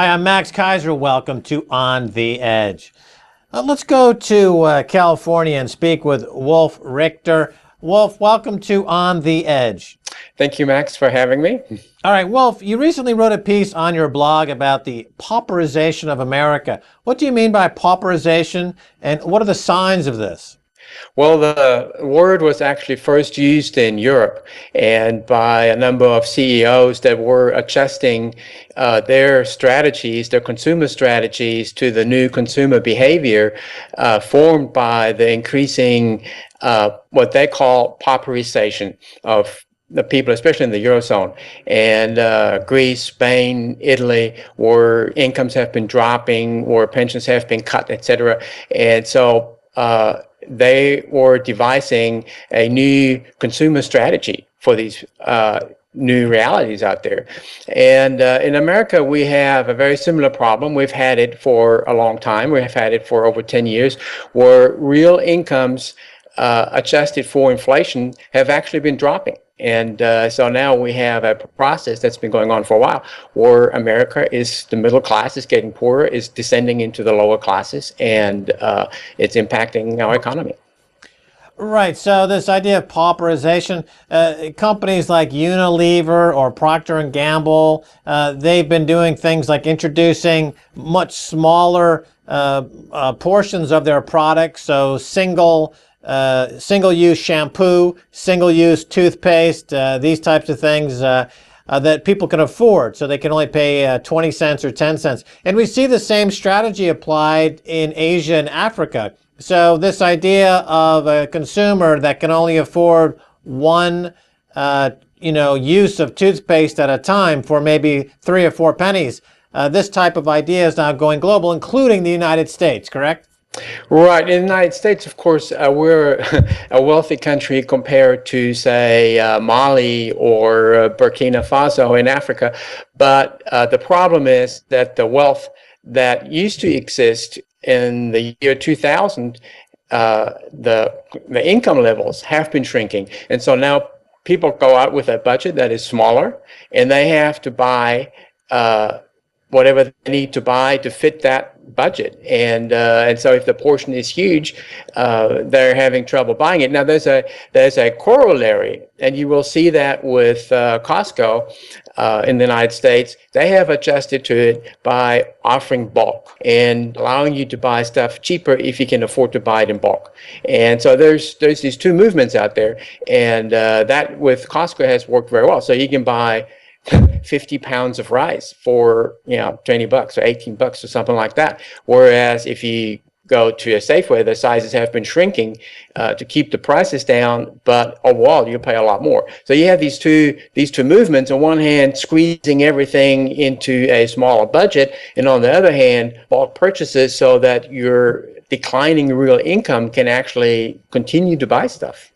Hi, I'm Max Keiser. Welcome to On the Edge. Let's go to California and speak with Wolf Richter. Wolf, welcome to On the Edge. Thank you, Max, for having me. All right, Wolf, you recently wrote a piece on your blog about the pauperization of America. What do you mean by pauperization, and what are the signs of this? Well, the word was actually first used in Europe and by a number of CEOs that were adjusting their strategies, their consumer strategies to the new consumer behavior formed by the increasing what they call pauperization of the people, especially in the Eurozone, and Greece, Spain, Italy, where incomes have been dropping, where pensions have been cut, etc. And so they were devising a new consumer strategy for these new realities out there. And in America, we have a very similar problem. We've had it for a long time. We've had it for over 10 years, where real incomes adjusted for inflation have actually been dropping. And so now we have a process that's been going on for a while where America is, the middle class is getting poorer, is descending into the lower classes, and it's impacting our economy. Right, so this idea of pauperization, companies like Unilever or Procter and Gamble, they've been doing things like introducing much smaller portions of their products, so single-use shampoo, single-use toothpaste, these types of things that people can afford, so they can only pay 20 cents or 10 cents. And we see the same strategy applied in Asia and Africa. So this idea of a consumer that can only afford one use of toothpaste at a time for maybe 3 or 4 pennies, this type of idea is now going global, including the United States, correct? Right. In the United States, of course, we're a wealthy country compared to, say, Mali or Burkina Faso in Africa. But the problem is that the wealth that used to exist in the year 2000, the income levels have been shrinking. And so now people go out with a budget that is smaller, and they have to buy whatever they need to buy to fit that budget, and so if the portion is huge, they're having trouble buying it. Now there's a corollary, and you will see that with Costco in the United States. They have adjusted to it by offering bulk and allowing you to buy stuff cheaper if you can afford to buy it in bulk. And so there's these two movements out there, and that with Costco has worked very well. So you can buy 50 pounds of rice for 20 bucks or 18 bucks or something like that. Whereas if you go to a Safeway, the sizes have been shrinking to keep the prices down, but overall you pay a lot more. So you have these two movements. On one hand, squeezing everything into a smaller budget, and on the other hand, bulk purchases so that your declining real income can actually continue to buy stuff.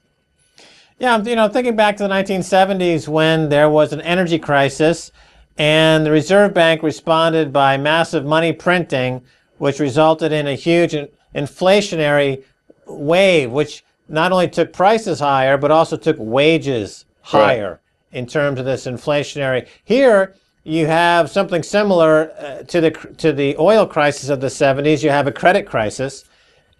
Yeah, thinking back to the 1970s when there was an energy crisis and the Reserve Bank responded by massive money printing, which resulted in a huge inflationary wave, which not only took prices higher, but also took wages higher in terms of this inflationary. Here, you have something similar to the oil crisis of the 70s. You have a credit crisis.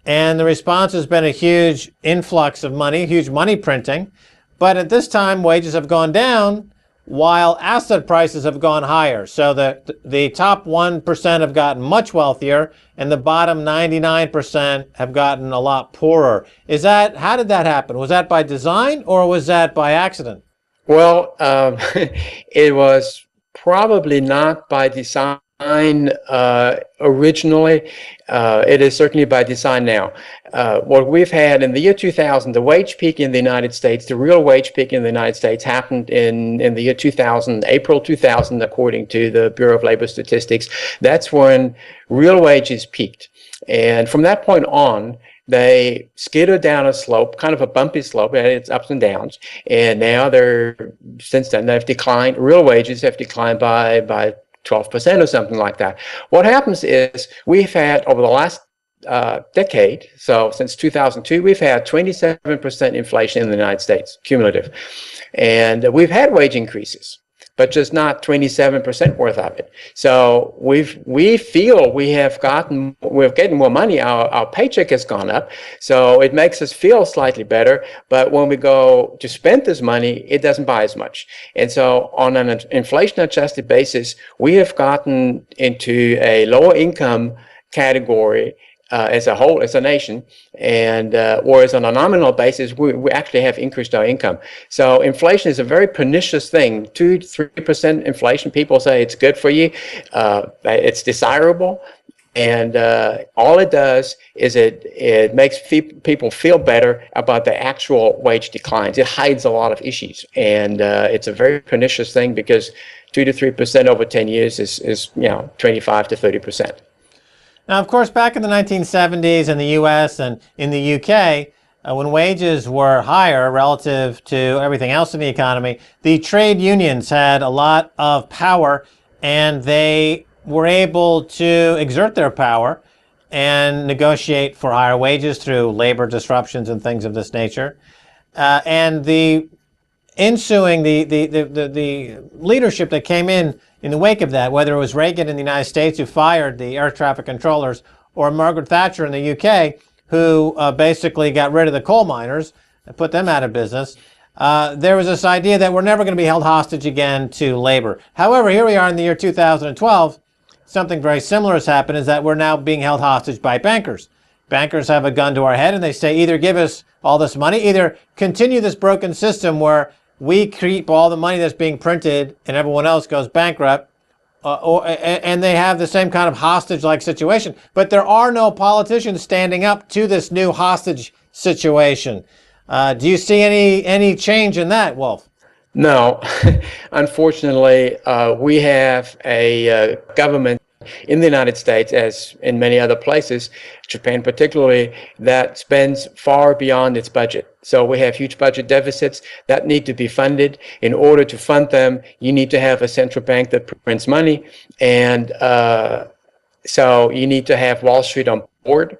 And the response has been a huge influx of money, huge money printing. But at this time, wages have gone down while asset prices have gone higher. So the top 1% have gotten much wealthier, and the bottom 99% have gotten a lot poorer. How did that happen? Was that by design or was that by accident? Well, it was probably not by design originally. It is certainly by design now. What we've had in the year 2000, the wage peak in the United States, the real wage peak in the United States happened in the year 2000, April 2000, according to the Bureau of Labor Statistics. That's when real wages peaked. And from that point on, they skittered down a slope, kind of a bumpy slope, and it's ups and downs. And now since then, they've declined. Real wages have declined by 12% or something like that. What happens is we've had over the last decade, so since 2002, we've had 27% inflation in the United States, cumulative. And we've had wage increases. but just not 27% worth of it. So we feel we're getting more money. Our paycheck has gone up, so it makes us feel slightly better. But when we go to spend this money, it doesn't buy as much. And so on an inflation-adjusted basis, we have gotten into a lower income category as a whole, as a nation, and whereas on a nominal basis, we actually have increased our income. So inflation is a very pernicious thing. 2-3% inflation, people say it's good for you, it's desirable, and all it does is it makes people feel better about the actual wage declines. It hides a lot of issues, and it's a very pernicious thing because 2-3% over 10 years is 25 to 30%. Now, of course, back in the 1970s in the U.S. and in the U.K., when wages were higher relative to everything else in the economy, the trade unions had a lot of power, and they were able to exert their power and negotiate for higher wages through labor disruptions and things of this nature. And the ensuing the leadership that came in the wake of that, whether it was Reagan in the United States who fired the air traffic controllers, or Margaret Thatcher in the UK who basically got rid of the coal miners and put them out of business, there was this idea that we're never going to be held hostage again to labor. However, here we are in the year 2012. Something very similar has happened, is that we're now being held hostage by bankers. Bankers have a gun to our head, and they say either give us all this money, either continue this broken system where we keep all the money that's being printed and everyone else goes bankrupt, and they have the same kind of hostage-like situation. But there are no politicians standing up to this new hostage situation. Do you see any change in that, Wolf? No, unfortunately, we have a government in the United States, as in many other places, Japan particularly, that spends far beyond its budget. So we have huge budget deficits that need to be funded. In order to fund them, you need to have a central bank that prints money, and so you need to have Wall Street on board.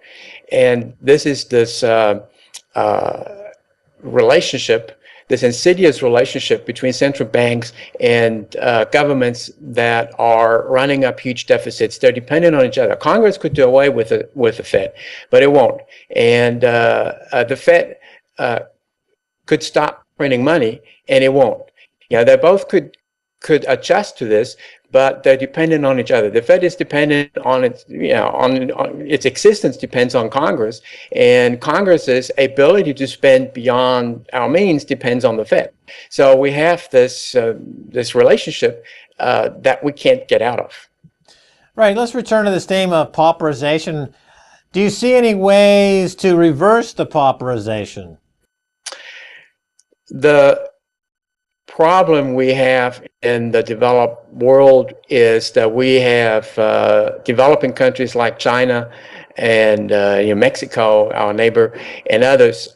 And this is this relationship, this insidious relationship between central banks and governments that are running up huge deficits. They're dependent on each other. Congress could do away with the Fed, but it won't. And the Fed could stop printing money, and it won't. They both could adjust to this, but they're dependent on each other. The Fed is dependent on its, on its existence depends on Congress, and Congress's ability to spend beyond our means depends on the Fed. So we have this this relationship that we can't get out of. Right. Let's return to this theme of pauperization. Do you see any ways to reverse the pauperization? The problem we have in the developed world is that we have developing countries like China and Mexico, our neighbor, and others,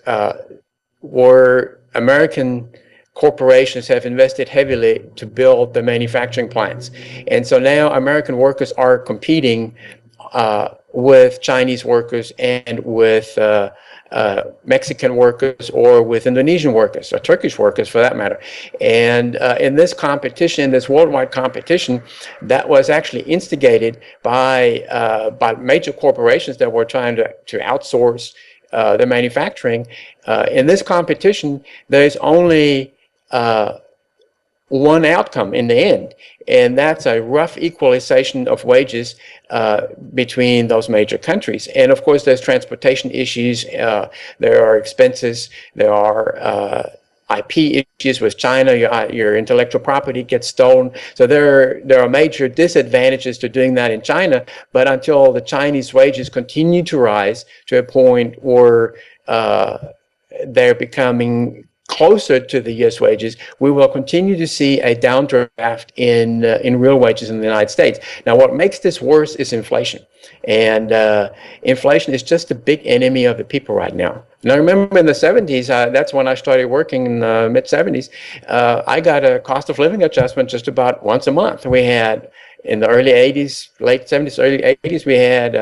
where American corporations have invested heavily to build the manufacturing plants. And so now American workers are competing with Chinese workers and with Mexican workers, or with Indonesian workers, or Turkish workers for that matter. And in this competition, this worldwide competition, that was actually instigated by major corporations that were trying to outsource the manufacturing. In this competition, there's only one outcome in the end, and that's a rough equalization of wages between those major countries. And of course, there's transportation issues, there are expenses, there are IP issues with China, your intellectual property gets stolen. So there are major disadvantages to doing that in China, but until the Chinese wages continue to rise to a point where they're becoming closer to the U.S. wages, we will continue to see a downdraft in real wages in the United States. Now, what makes this worse is inflation. And inflation is just a big enemy of the people right now. And I remember in the 70s, that's when I started working in the mid-70s, I got a cost of living adjustment just about once a month. We had, in the early 80s, late 70s, early 80s, we had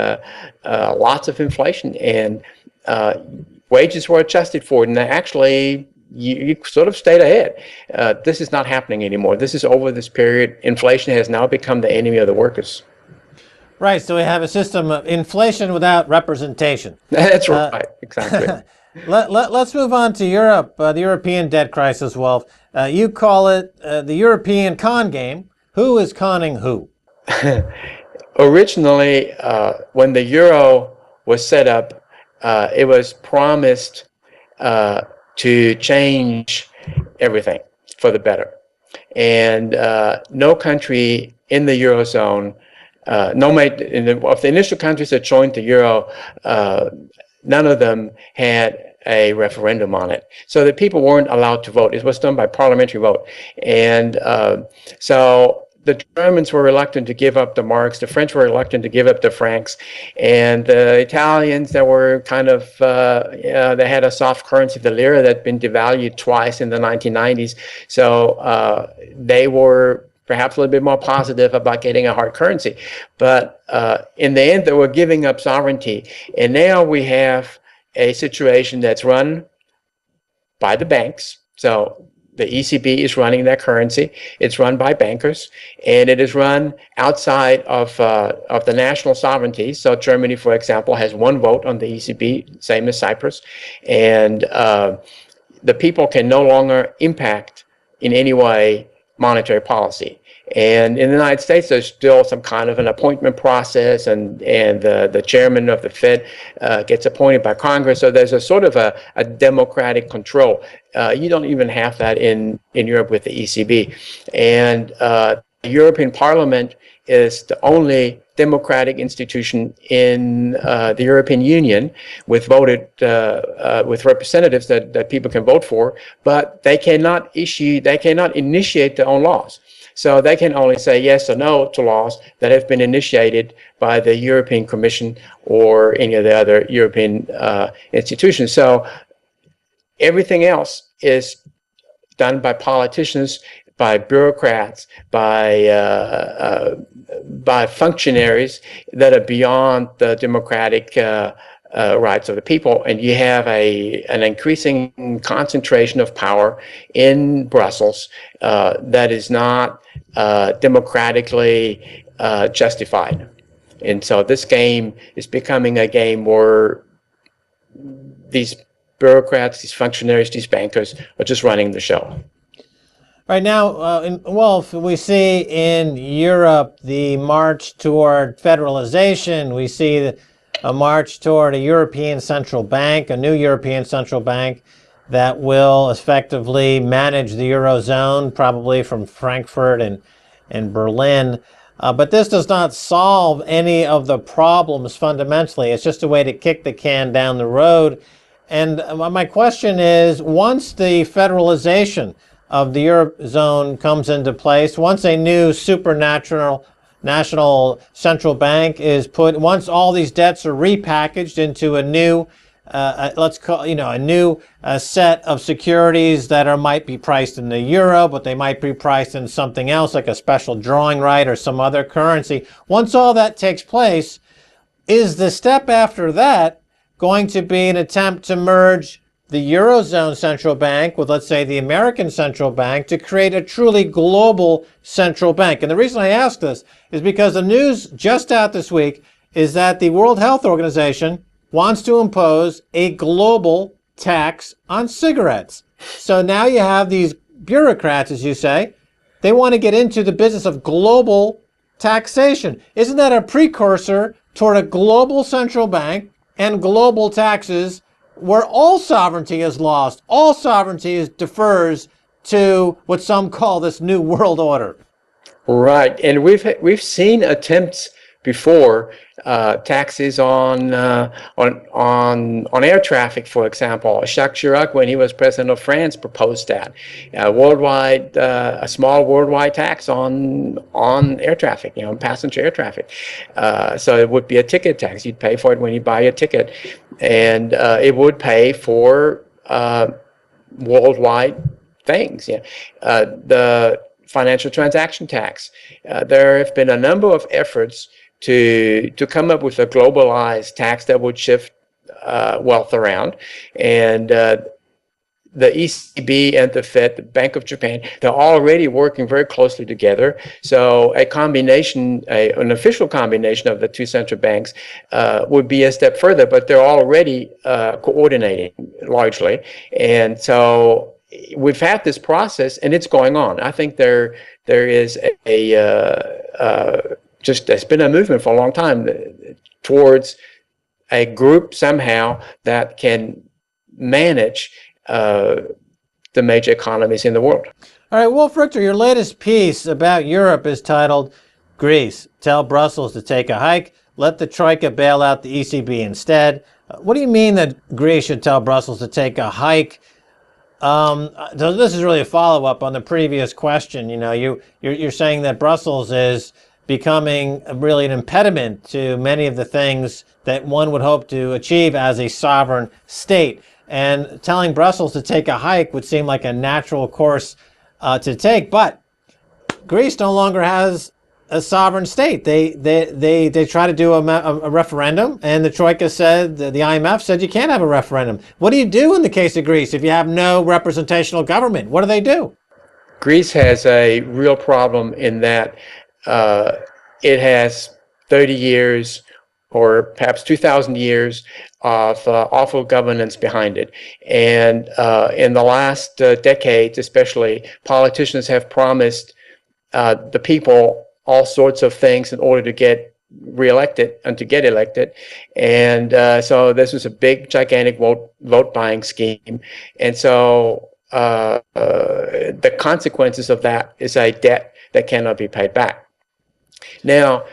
lots of inflation, and wages were adjusted for it. And actually, you sort of stayed ahead. This is not happening anymore. This is over this period. Inflation has now become the enemy of the workers. Right, so we have a system of inflation without representation. That's right, exactly. Let's move on to Europe, the European debt crisis, Wolf. You call it the European con game. Who is conning who? Originally, when the euro was set up, it was promised to change everything for the better. And no country in the Eurozone, of the initial countries that joined the euro, none of them had a referendum on it. So the people weren't allowed to vote. It was done by parliamentary vote. And so the Germans were reluctant to give up the marks. The French were reluctant to give up the francs. And the Italians that were kind of, they had a soft currency, the lira, that had been devalued twice in the 1990s. So they were perhaps a little bit more positive about getting a hard currency. But in the end, they were giving up sovereignty. And now we have a situation that's run by the banks. So the ECB is running that currency. It's run by bankers, and it is run outside of the national sovereignty. So Germany, for example, has one vote on the ECB, same as Cyprus. And the people can no longer impact in any way monetary policy. And in the United States, there's still some kind of an appointment process, and the chairman of the Fed gets appointed by Congress. So there's a sort of a democratic control. You don't even have that in Europe with the ECB. And the European Parliament is the only democratic institution in the European Union with representatives that people can vote for, but they cannot initiate their own laws. So they can only say yes or no to laws that have been initiated by the European Commission or any of the other European institutions. So everything else is done by politicians, by bureaucrats, by functionaries that are beyond the democratic rights of the people, and you have an increasing concentration of power in Brussels that is not democratically justified. And so this game is becoming a game where these bureaucrats, these functionaries, these bankers are just running the show. Right now, Wolf, we see in Europe the march toward federalization. We see a march toward a European central bank, a new European central bank that will effectively manage the Eurozone, probably from Frankfurt and Berlin. But this does not solve any of the problems fundamentally. It's just a way to kick the can down the road. And my question is, once the federalization of the Eurozone comes into place, once a new national central bank is put, once all these debts are repackaged into a new, let's call, a new set of securities that might be priced in the euro, but they might be priced in something else like a special drawing right or some other currency. Once all that takes place, is the step after that going to be an attempt to merge the Eurozone central bank with, let's say, the American central bank to create a truly global central bank? And the reason I ask this is because the news just out this week is that the World Health Organization wants to impose a global tax on cigarettes. So now you have these bureaucrats, as you say, they want to get into the business of global taxation. Isn't that a precursor toward a global central bank and global taxes where all sovereignty is lost? All sovereignty defers to what some call this new world order. Right, and we've seen attempts before, taxes on air traffic, for example. Jacques Chirac, when he was president of France, proposed that a small worldwide tax on air traffic, passenger air traffic. So it would be a ticket tax. You'd pay for it when you buy a ticket, and it would pay for worldwide things. The financial transaction tax. There have been a number of efforts to come up with a globalized tax that would shift wealth around, and the ECB and the Fed, the Bank of Japan, they're already working very closely together. So a combination, an official combination of the two central banks would be a step further, but they're already coordinating largely. And so we've had this process, and it's going on. I think there is just there's been a movement for a long time towards a group somehow that can manage the major economies in the world. All right, Wolf Richter, your latest piece about Europe is titled Greece, Tell Brussels to Take a Hike, Let the Troika Bail Out the ECB Instead. What do you mean that Greece should tell Brussels to take a hike? So this is really a follow-up on the previous question. You know, you're saying that Brussels is becoming really an impediment to many of the things that one would hope to achieve as a sovereign state. And telling Brussels to take a hike would seem like a natural course to take. But Greece no longer has a sovereign state. They try to do a referendum, and the Troika said, the IMF said, you can't have a referendum. What do you do in the case of Greece if you have no representational government? What do they do? Greece has a real problem in that it has 30 years or perhaps 2,000 years of awful governance behind it. And in the last decades, especially, politicians have promised the people all sorts of things in order to get reelected and to get elected. And so this was a big, gigantic vote buying scheme. And so the consequences of that is a debt that cannot be paid back. Now,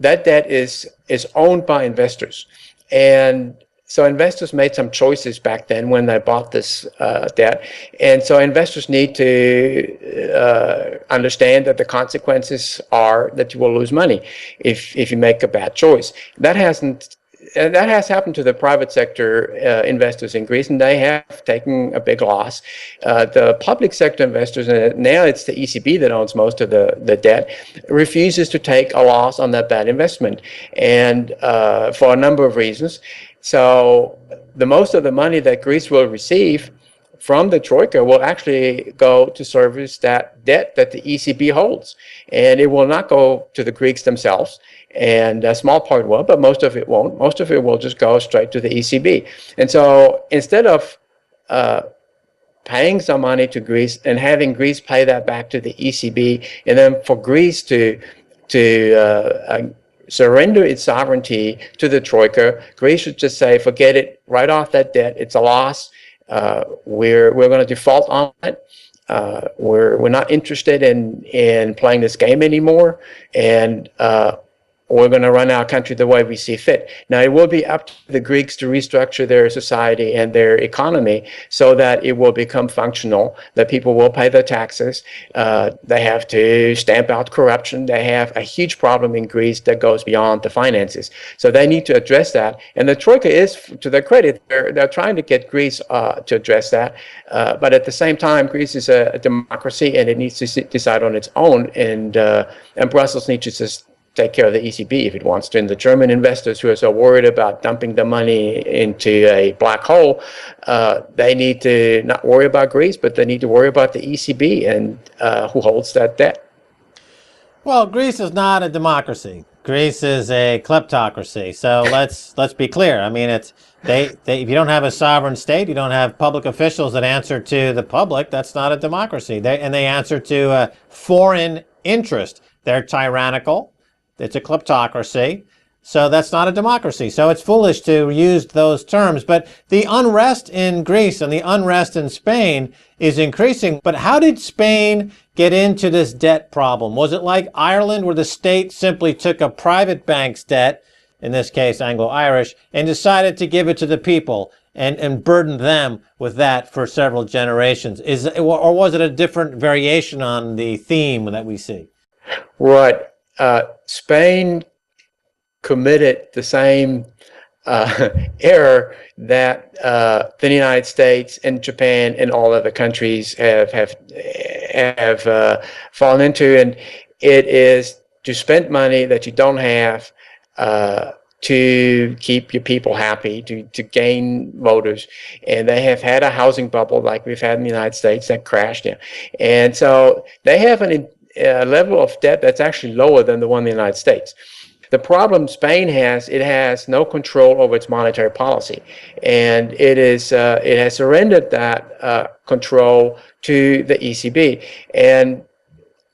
that debt is owned by investors. And so investors made some choices back then when they bought this debt. And so investors need to understand that the consequences are that you will lose money if you make a bad choice. That has happened to the private sector investors in Greece, and they have taken a big loss. The public sector investors, and now it's the ECB that owns most of the debt, refuses to take a loss on that bad investment, and for a number of reasons. So the most of the money that Greece will receive from the Troika will actually go to service that debt that the ECB holds. And it will not go to the Greeks themselves. And a small part will, but most of it won't. Most of it will just go straight to the ECB. And so instead of paying some money to Greece and having Greece pay that back to the ECB, and then for Greece to surrender its sovereignty to the Troika, Greece should just say, forget it, write off that debt, it's a loss, we're going to default on it, we're not interested in playing this game anymore, and we're going to run our country the way we see fit. Now, it will be up to the Greeks to restructure their society and their economy so that it will become functional, that people will pay their taxes. They have to stamp out corruption. They have a huge problem in Greece that goes beyond the finances. So they need to address that. And the Troika is, to their credit, they're trying to get Greece to address that. But at the same time, Greece is a democracy, and it needs to decide on its own. And Brussels needs to just take care of the ECB if it wants to. And the German investors who are so worried about dumping the money into a black hole, they need to not worry about Greece, but they need to worry about the ECB and who holds that debt. Well, Greece is not a democracy. Greece is a kleptocracy. So let's be clear. I mean, if you don't have a sovereign state, you don't have public officials that answer to the public, that's not a democracy. They answer to a foreign interest. They're tyrannical. It's a kleptocracy, so that's not a democracy. So it's foolish to use those terms. But the unrest in Greece and the unrest in Spain is increasing. But how did Spain get into this debt problem? Was it like Ireland, where the state simply took a private bank's debt, in this case Anglo-Irish, and decided to give it to the people and burden them with that for several generations? Or was it a different variation on the theme that we see? Right. Spain committed the same error that the United States and Japan and all other countries have fallen into, and it is to spend money that you don't have to keep your people happy, to gain voters. And they have had a housing bubble like we've had in the United States that crashed. And so they have a level of debt that's actually lower than the one in the United States. The problem Spain has, it has no control over its monetary policy, and it has surrendered that control to the ECB. And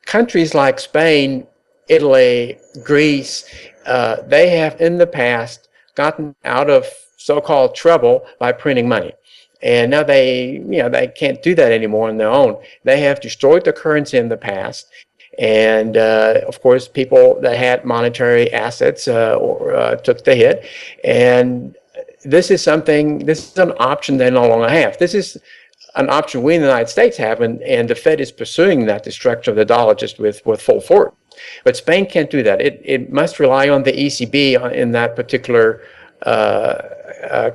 countries like Spain, Italy, Greece, they have in the past gotten out of so-called trouble by printing money. And now they can't do that anymore on their own. They have destroyed the currency in the past. And of course, people that had monetary assets took the hit. And this is an option they no longer have. This is an option we in the United States have, and the Fed is pursuing that destruction of the dollar just with full force. But Spain can't do that. It must rely on the ECB in that particular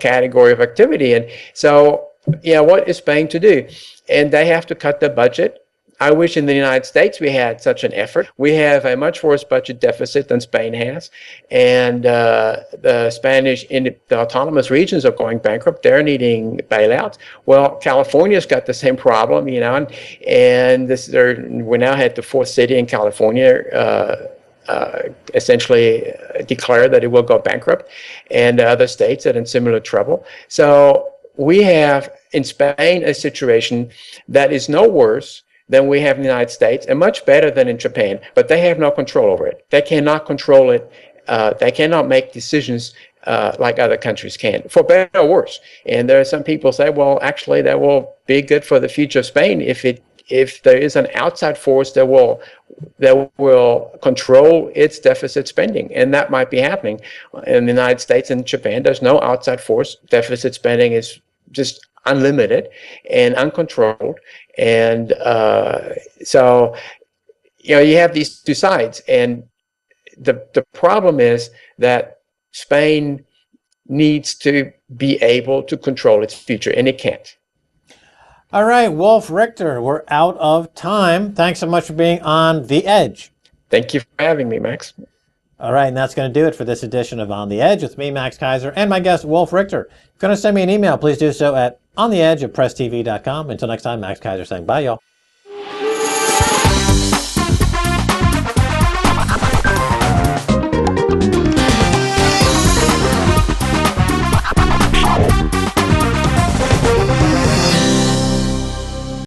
category of activity. And so, what is Spain to do? And they have to cut their budget. I wish in the United States we had such an effort. We have a much worse budget deficit than Spain has, and the autonomous regions are going bankrupt. They're needing bailouts. Well, California's got the same problem, and we now had the fourth city in California essentially declare that it will go bankrupt, and other states that are in similar trouble. So we have in Spain a situation that is no worse than we have in the United States, and much better than in Japan, but they have no control over it. They cannot control it. They cannot make decisions like other countries can, for better or worse. And there are some people say, well, actually, that will be good for the future of Spain if there is an outside force that will control its deficit spending, and that might be happening in the United States and Japan. There's no outside force. Deficit spending is just unlimited and uncontrolled, and so you have these two sides, and the problem is that Spain needs to be able to control its future, and it can't. All right, Wolf Richter, we're out of time. Thanks so much for being on The Edge. Thank you for having me, Max. All right, and that's going to do it for this edition of On the Edge with me, Max Keiser, and my guest, Wolf Richter. If you're going to send me an email, please do so at ontheedge@presstv.com. Until next time, Max Keiser saying bye, y'all.